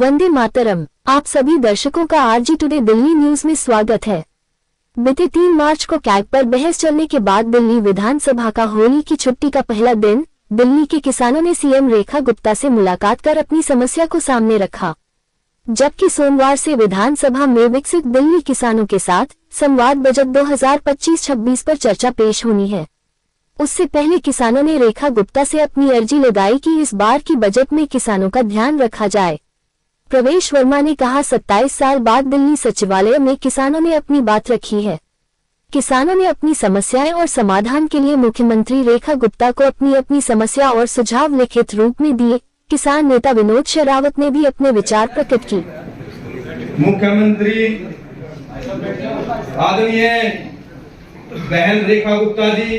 वंदे मातरम। आप सभी दर्शकों का आरजी टुडे दिल्ली न्यूज में स्वागत है। बीते 3 मार्च को कैग पर बहस चलने के बाद दिल्ली विधानसभा का होली की छुट्टी का पहला दिन दिल्ली के किसानों ने सीएम रेखा गुप्ता से मुलाकात कर अपनी समस्या को सामने रखा, जबकि सोमवार से विधानसभा में विकसित दिल्ली किसानों के साथ संवाद बजट 2025-26 पर चर्चा पेश होनी है। उससे पहले किसानों ने रेखा गुप्ता से अपनी अर्जी लगाई कि इस बार की बजट में किसानों का ध्यान रखा जाए। प्रवेश वर्मा ने कहा, 27 साल बाद दिल्ली सचिवालय में किसानों ने अपनी बात रखी है। किसानों ने अपनी समस्याएं और समाधान के लिए मुख्यमंत्री रेखा गुप्ता को अपनी समस्या और सुझाव लिखित रूप में दिए। किसान नेता विनोद शेरावत ने भी अपने विचार प्रकट की। मुख्यमंत्री आदरणीय बहन रेखा गुप्ता जी,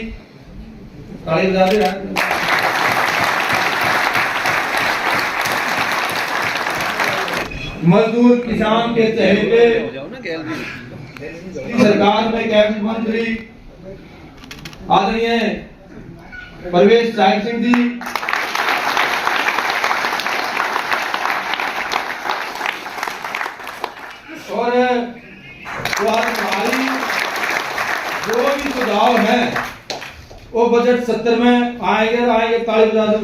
ताली बजा दे। मजदूर किसान के चहेते सरकार में कैबिनेट मंत्री आदरणीय प्रवेश सिंह जी, और हमारी जो भी सुझाव है वो बजट 70 में आएंगे। ताली बजा दो।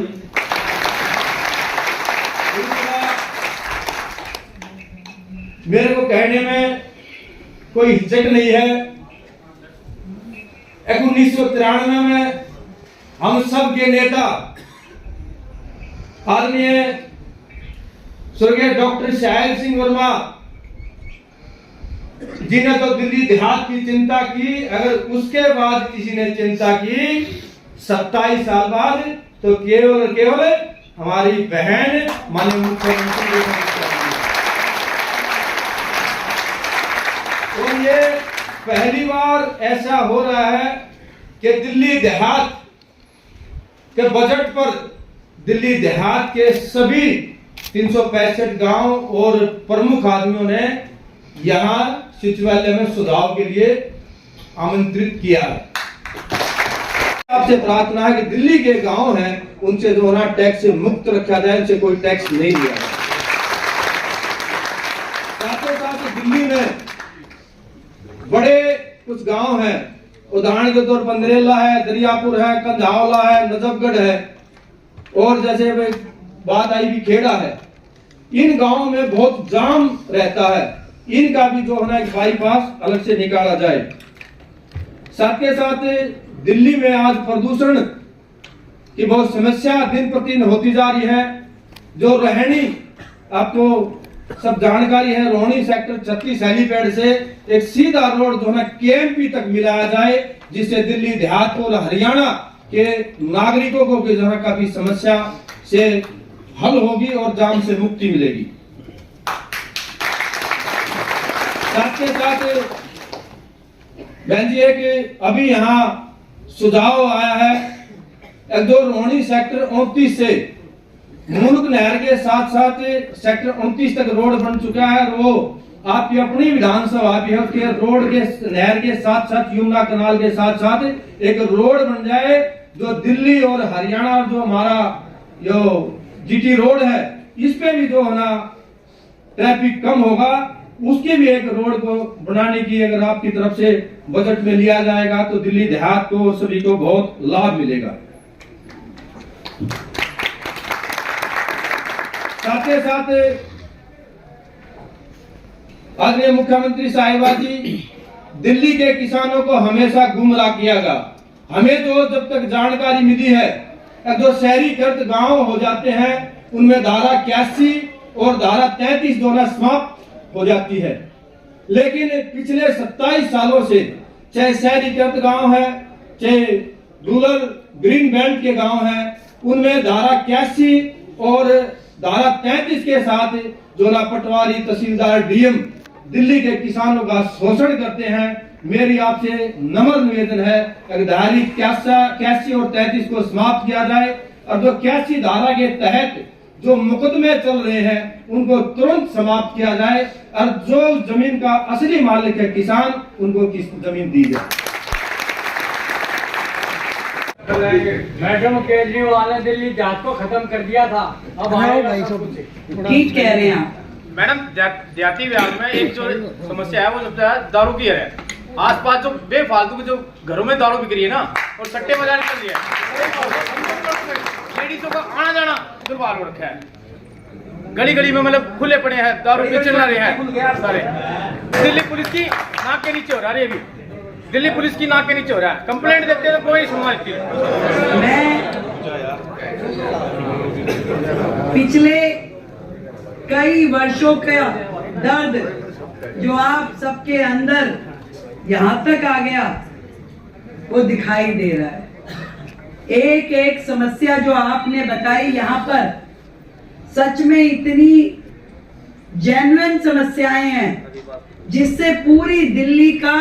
मेरे को कहने में कोई हिचक नहीं है। 1993 में हम सब के नेता आदरणीय स्वर्गीय डॉक्टर शाहिद सिंह वर्मा जिन्हें तो दिल्ली देहात की चिंता की, अगर उसके बाद किसी ने चिंता की 27 साल बाद, तो केवल हमारी बहन माननीय मुख्यमंत्री। तो ये पहली बार ऐसा हो रहा है कि दिल्ली देहात के बजट पर दिल्ली देहात के सभी 365 गांव और प्रमुख आदमियों ने यहां सचिवालय में सुधार के लिए आमंत्रित किया है। आपसे प्रार्थना है कि दिल्ली के गांव हैं उनसे जो है टैक्स से मुक्त रखा जाए, उनसे कोई टैक्स नहीं लिया जाए। साथ ही साथ दिल्ली में बड़े कुछ गांव हैं, उदाहरण के तौर पर नरेला है, दरियापुर है, कंधावला है, नजफगढ़ है, और जैसे बात आई भी खेड़ा है। इन गांवों में बहुत जाम रहता है, इनका भी जो है ना एक बाईपास अलग से निकाला जाए। साथ के साथ दिल्ली में आज प्रदूषण की बहुत समस्या दिन प्रतिदिन होती जा रही है। जो रोहिणी, आपको सब जानकारी है, रोहिणी सेक्टर 36 हेलीपैड से एक सीधा रोड जो है केएमपी तक मिलाया जाए, जिससे दिल्ली देहात और हरियाणा के नागरिकों को जो है काफी समस्या से हल होगी और जाम से मुक्ति मिलेगी। साथ के साथ बहन जी एक अभी यहाँ सुझाव आया है, जो रोहिणी सेक्टर 29 से मुल्क नहर के साथ साथ सेक्टर 29 तक रोड बन चुका है, वो आपकी अपनी विधानसभा भी है, उसके रोड के नहर के साथ साथ यमुना कनाल के साथ साथ एक रोड बन जाए, जो दिल्ली और हरियाणा जो हमारा जो जीटी रोड है, इस पे भी जो है ना ट्रैफिक कम होगा। उसकी भी एक रोड को बनाने की अगर आपकी तरफ से बजट में लिया जाएगा तो दिल्ली देहात को सभी को बहुत लाभ मिलेगा। साथ ही साथ आदरणीय मुख्यमंत्री साहिबा जी, दिल्ली के किसानों को हमेशा गुमराह किया गया। हमें जो जब तक जानकारी मिली है, जो शहरीकृत गांव हो जाते हैं उनमें धारा 81 और धारा 33 दोनों समाप्त हो जाती है, लेकिन पिछले 27 सालों से चाहे शहरीकृत गांव है चाहे रूरल ग्रीन बेल्ट के गांव है, उनमें धारा 81 और धारा 33 के साथ जो ना पटवारी, तहसीलदार, डीएम दिल्ली के किसानों का शोषण करते हैं। मेरी आपसे नम्र निवेदन है कि धारा 81 और 33 को समाप्त किया जाए, और जो 81 धारा के तहत जो मुकदमे चल रहे हैं उनको तुरंत समाप्त किया जाए, और जो जमीन का असली मालिक है किसान, उनको जमीन दी जाए। मैडम केजरीवाल ने दिल्ली जांच को खत्म कर दिया था, अब ठीक कह रहे हैं आप। मैडम देहाती बिहार में एक जो समस्या है वो सबसे ज्यादा दारू की है। आसपास जो बेफालतू के जो घरों में दारू बिक रही है ना और सट्टे बाजार चल रही है, लेडीजों का आना जाना दुर्बार हो रखा है। गली गली में मतलब खुले पड़े हैं, दारू बेचने रहे हैं सारे। दिल्ली पुलिस की नाक के नीचे हो रहा है, अभी दिल्ली पुलिस की नाक के नीचे हो रहा है। कंप्लेंट देते हैं तो कोई सुनवाई नहीं। मैं पिछले कई वर्षों का दर्द जो आप सबके अंदर यहाँ तक आ गया वो दिखाई दे रहा है। एक एक समस्या जो आपने बताई यहाँ पर सच में इतनी जेन्युइन समस्याएं हैं जिससे पूरी दिल्ली का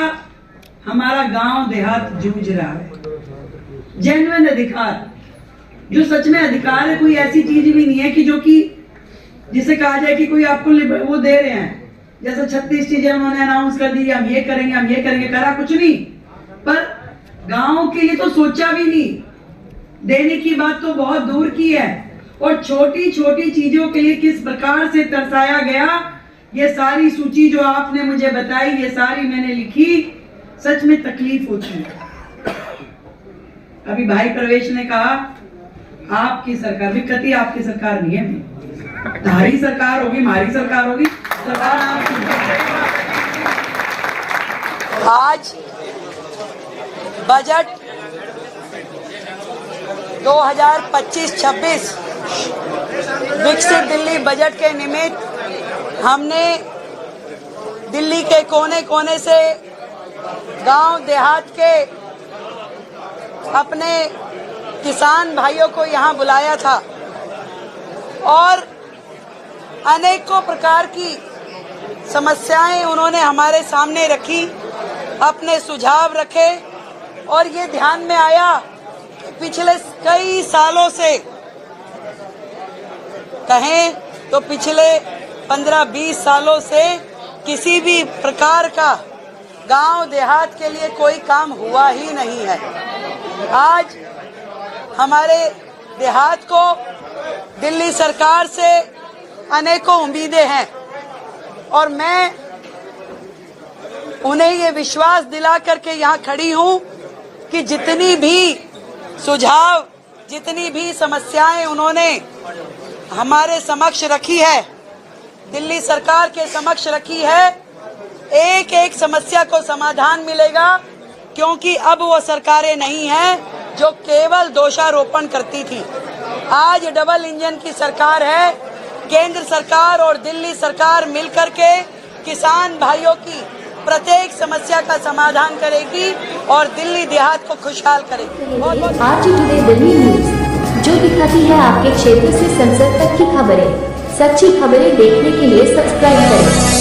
हमारा गांव देहात जूझ रहा है। जेन्युइन अधिकार जो सच में अधिकार है, कोई ऐसी चीज भी नहीं है कि जो कि जिसे कहा जाए कि कोई आपको वो दे रहे हैं। जैसे 36 चीजें उन्होंने अनाउंस कर दी, हम ये करेंगे हम ये करेंगे, करा कुछ नहीं। पर गांव के लिए तो सोचा भी नहीं, देने की बात तो बहुत दूर की है। और छोटी छोटी चीजों के लिए किस प्रकार से तरसाया गया, ये सारी सूची जो आपने मुझे बताई, ये सारी मैंने लिखी। सच में तकलीफ होती है। अभी भाई प्रवेश ने कहा आपकी सरकार, विकती आपकी सरकार नहीं है, तुम्हारी सरकार होगी, हमारी सरकार होगी, सरकार आपकी। आज बजट 2025-26 विकसित दिल्ली बजट के निमित्त हमने दिल्ली के कोने कोने से गांव देहात के अपने किसान भाइयों को यहाँ बुलाया था और अनेकों प्रकार की समस्याएं उन्होंने हमारे सामने रखी, अपने सुझाव रखे। और ये ध्यान में आया कि पिछले कई सालों से, कहें तो पिछले 15-20 सालों से किसी भी प्रकार का गांव देहात के लिए कोई काम हुआ ही नहीं है। आज हमारे देहात को दिल्ली सरकार से अनेकों उम्मीदें हैं और मैं उन्हें ये विश्वास दिला करके यहाँ खड़ी हूँ कि जितनी भी सुझाव, जितनी भी समस्याएं उन्होंने हमारे समक्ष रखी है, दिल्ली सरकार के समक्ष रखी है, एक एक समस्या को समाधान मिलेगा। क्योंकि अब वो सरकारें नहीं हैं जो केवल दोषारोपण करती थी। आज डबल इंजन की सरकार है। केंद्र सरकार और दिल्ली सरकार मिलकर के किसान भाइयों की प्रत्येक समस्या का समाधान करेगी और दिल्ली देहात को खुशहाल करेगी। आज टुडे दिल्ली न्यूज जो दिखाती है आपके क्षेत्र से संसद तक की खबरें। सच्ची खबरें देखने के लिए सब्सक्राइब करें।